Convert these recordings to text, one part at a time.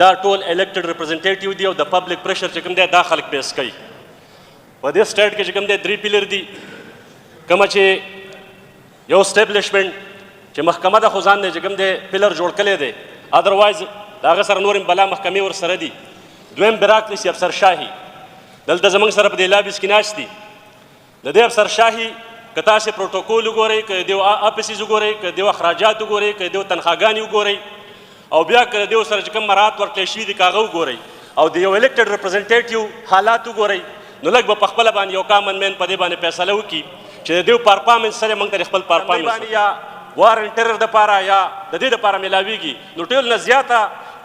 دا ټول الیکټډ ریپرزنټیټیو دي او د پبلک پریشر چې کوم دی دا خلک بیس کوي. په دې سټیټ کې چې کوم دی 3 پیلر دي، کومه چې یو اسټیبلیشمنټ چې محکمه د خو ځان دی چې کوم دی پیلر جوړ کړی دی، ادروایز د هغه سره نور بلا محکمې ورسره دي. دویم بیراکرسي افسرشاهي، دلته زموږ سره په دې لابس کې ناست دي. د دې افسرشاهي که تاسې پروټوکول وګورئ، که دیو اپسیز وګورئ، که دیو اخراجات وګورئ، که دیو تنخواګانې وګورئ، او بیا که د دیو سره چې کوم مراعات ورکړی شوي دي که هغه وګورئ، او د یو الیکټډ ریپرزنټیټیو حالات وګورئ، نو لږ به په خپله باندې یو کامن مین په دې باندې فیصله وکړي چې د دیو پرفارمنس سره موږ ته خپل پرفارمنس یا وارن ټرر دپاره یا د دې دپاره میلاویږي. نو ټول نه زیاته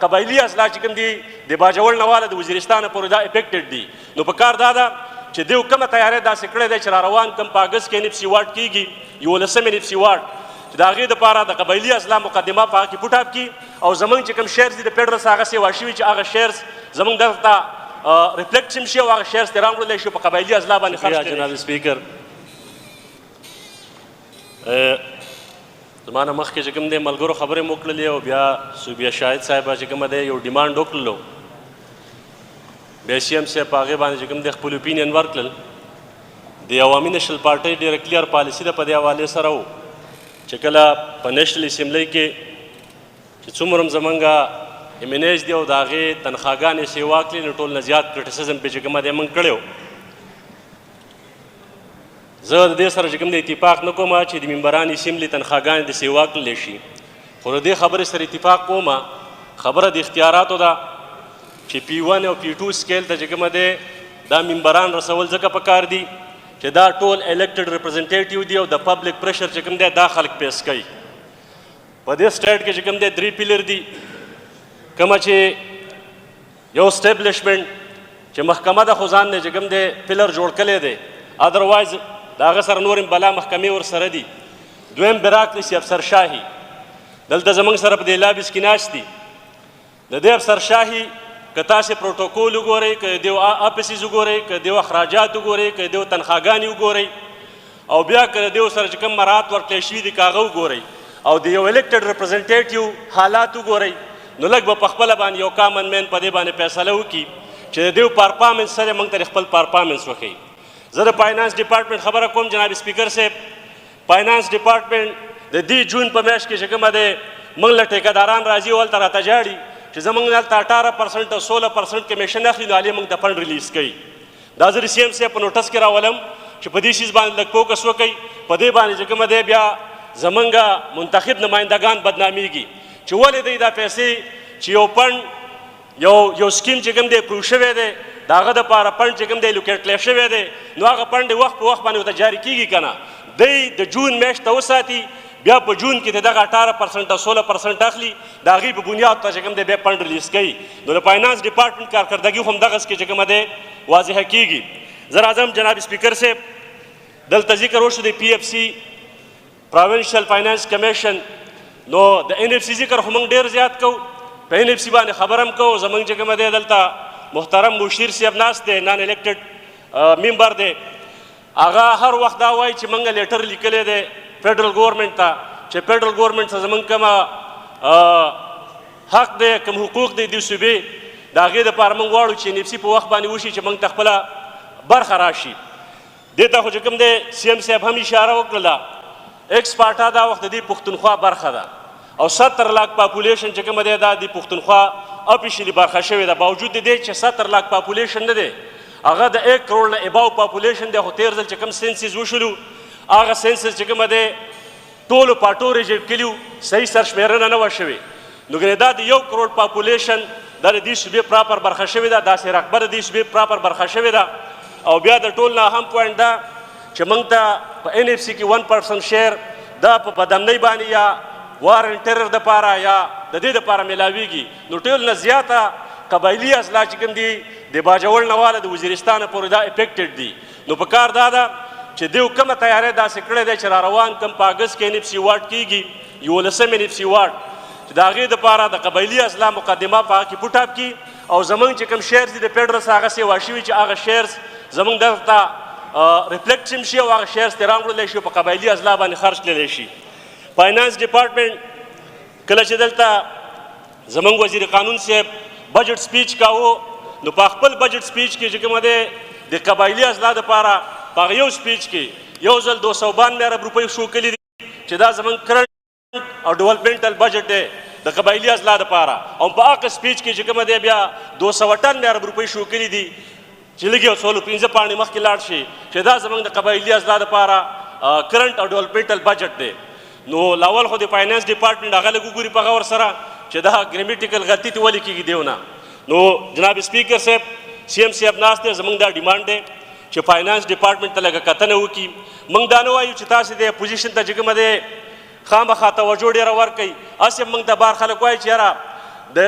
قبایلي اصلاح چې کوم دي د باجوړ نه واله د وزیرستان پورې دا افیکټډ دي. نو په کار دا ده چې دیو کومه تیاری داسې کړی دی چې را روان کوم په اګست کې NFC واډ کېږي، 11 NFC واډ، چې د هغې دپاره د قبایلي اصلاح مقدمه په هغه کې پوټ اپ کړي، او زموږ چې کوم شیرز دي د فیډرل څخه هغه سیوا شوي چې هغه شیرز زموږ دلته ریفلیکټ هم شي او هغه شیرز ترې راوړلی شي په قبایلي اصلاح باندې خرڅ کړي. جناب سپیکر، زما نه مخکې چې کوم دی ملګرو خبرې مو کړلې او بیا صوبیه شاهد صاحب چې کومه دی یو ډیمانډ وکړلو، بیا سی ایم صاحب په هغې باندې چې کوم دی خپل اوپینین ورکړل. د عوامي نیشنل پارټۍ ډېره کلیر پالیسي ده په دې حوالې سره و چې کله په نیشنل اسمبلی کې چې څومره هم زمونږ امیونیز دی او د هغې تنخواګانې سیوا کړي، نو ټول نه زیات کرټیسزم پې چې کومه دی موږ کړی و. زه د دې سره چې کوم دی اتفاق نه کوم چې د ممبران اسمبلي تنخواګانې د سیوا کړلی شي، خو د دې خبرې سره اتفاق کوم خبره د اختیاراتو ده چې P1 او P2 سکیل ته چې کومه دی دا ممبران رسول ځکه پکار دي چې دا ټول الیکټډ ریپرزنټیټیو دي او د پبلک پریشر چې کوم دی دا خلک پیس کوي. په دې سټیټ کې چې کوم دی 3 پیلر دي، کومه چې یو اسټیبلیشمنټ چې محکمه د خو ځان دی چې کوم دی پیلر جوړ کړی دی، ادروایز د هغه سره نور بلا محکمې ورسره دي. دویم بیراکرسي افسرشاهي، دلته زموږ سره په دې لابس کې ناست دي. د دې افسرشاهي که تاسې پروټوکول وګورئ، که دیو اپسیز وګورئ، که دیو اخراجات وګورئ، که دیو تنخواګانې وګورئ، او بیا که د دیو سره چې کوم مراعات ورکړی شوي دي که هغه وګورئ، او د یو الیکټډ ریپرزنټیټیو حالات وګورئ، نو لږ به په خپله باندې یو کامن مین په دې باندې فیصله وکړي چې د دیو پرفارمنس سره موږ ته خپل پرفارمنس وښیي. زه د فاینانس ډپارټمنټ خبره کوم جناب سپیکر صاحب. فاینانس ډپارټمنټ د دې جون په میاشت کې چې کومه دی موږ له ټیکهداران راځي او هلته راته جاړي چې زموږ دلته 18% او 16% کمیشن اخلي، نو هلې موږ ته فنډ ریلیز کوي. دا زه د سی ایم صاحب په نوټس کې راولم چې په دې شیز باندې لږ فوکس وکړئ. په دې باندې چې کومه دی بیا زموږ منتخب نمایندګان بدنامیږي چې ولې دی دا پیسې چې یو فنډ یو سکیم چې کوم دی اپروو شوی دی، د هغه دپاره فنډ چې کوم دی لوکیټ شوی دی، نو هغه فنډ وخت په وخت باندې ورته جاري کېږي که نه. دی د جون میاشت ته وساتي، بیا په جون کې د دغه 18% او 16% اخلي، د هغې په بنیاد ته چې کوم دی بیا فنډ ریلیز کوي. نو د فاینانس ډپارټمنټ کارکردګي خو همدغسې کې چې کومه دی واضحه کېږي. زه راځم جناب سپیکر صاحب، دلته ذکر وشو د PFC پروینشل فاینانس کمیشن، نو د NFC ذکر خو موږ ډېر زیات کوو، په NFC باندې خبره هم کوو. زموږ چې کومه دی دلته محترم مشیر صاحب ناست دی، نان الیکټډ ممبر دی، هغه هر وخت دا وایي چې موږ لیټر لیکلی دی فیډرل ګورنمنټ ته چې فیډرل ګورنمنټ ته زموږ کومه حق دی، کوم حقوق دی د صوبې، د هغې دپاره موږ غواړو چې NFC په وخت باندې وشي چې موږ ته خپله برخه راشي. دې ته خو چې کوم دی سی ایم صاحب هم اشاره وکړله، ایکسپارټا دا وخت د دې پښتونخوا برخه ده، او 70 لاک پاپولیشن چې کومه دی دا د پښتونخوا اپیشلي برخه شوې ده. باوجود د دې چې 70 لاک پاپولیشن نه دی، هغه د 1 کروڑ نه اباو پاپولیشن دی، خو تېر ځل چې کوم سینسز وشولو هغه سینسز چې کومه دی ټولو پاټو ریجیکټ کړي، صحیح سرشمېرنه نه وه شوې. نو ګنې دا د 1 کروڑ پاپولیشن دا د دې صوبې پراپر برخه شوې ده، داسې رقبه د دې صوبې پراپر برخه شوې ده. او بیا د ټول نه اهم پوینټ دا چې موږ ته په NFC کې 1% شیر دا په بدامنۍ باندې یا وارن ټرر دپاره یا د دې دپاره میلاویږي. نو ټول نه زیاته قبایلي اصلاح چې کوم دي د باجوړ نه واله د وزیرستان پورې دا افیکټډ دي. نو په کار دا ده چې دیو کومه تیاری داسې کړی دی چې را روان کوم په اګست کې NFC واډ کېږي، 11 NFC واډ، چې د هغې دپاره د قبایلي اصلاح مقدمه په هغه کې پوټ اپ کړي، او زموږ چې کوم شیرز دي د فیډرل څخه هغه سیوا شوي چې هغه شیرز زموږ دلته ریفلیکټ هم شي او هغه شیرز ترې راوړلی شي په قبایلي اصلاح باندې خرڅ کړلی شي. فاینانس ډپارټمنټ کله چې دلته زموږ وزیر قانون صاحب بجټ سپیچ کاوه نو په خپل بجټ سپیچ کې چې کومه دی د قبایلي اضلاع دپاره په هغه یو سپیچ کې یو ځل 292 ارب روپۍ شو کړي دي چې دا زموږ کرنټ او ډیولپمنټل بجټ دی د قبایلي اضلاع دپاره او په هغه سپیچ کې چې کومه دی بیا 298 ارب روپۍ شو کړي دي چې لږ یو څو 15 پاڼې مخکې لاړ شي چې دا زموږ د قبایلي اضلاع دپاره کرنټ او ډیولپمنټل بجټ دی نو لاول خو د فاینانس ډپارټمنټ هغه لږ وګوري په غور سره چې دا ګرامټیکل غلطي ته ولې کېږي دیونه نو جناب سپیکر صاحب سی ایم صاحب ناست دی زموږ دا ډیمانډ دی چې فاینانس ډپارټمنټ ته لږه کتنه وکړي موږ دا نه وایو چې تاسې د اپوزیشن ته چې کومه دی خامخا توجه ډېره ورکوئ هسې موږ ته بار خلک وایي چې یاره د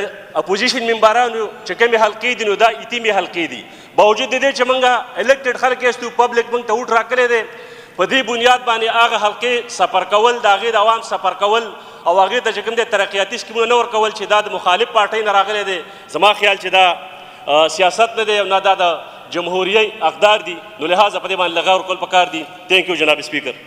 اپوزیشن ممبرانو چې کومې حلقې دي نو دا ایتمې حلقې دي باوجود د دې چې موږ الیکټډ خلک یاستو پبلک موږ ته ووټ راکړی دی په دې بنیاد باندې هغه حلقې سفر کول د هغې د عوام سفر کول او هغې ته چې کوم دی ترقیاتي سکیمونه نه ورکول چې دا د مخالف پارټۍ نه راغلی دی زما خیال چې دا سیاست نه دی او نه دا د جمهوریت اقدار دي نو لہذا په دې باندې لږ غور کول پکار دي تھینک یو جناب سپیکر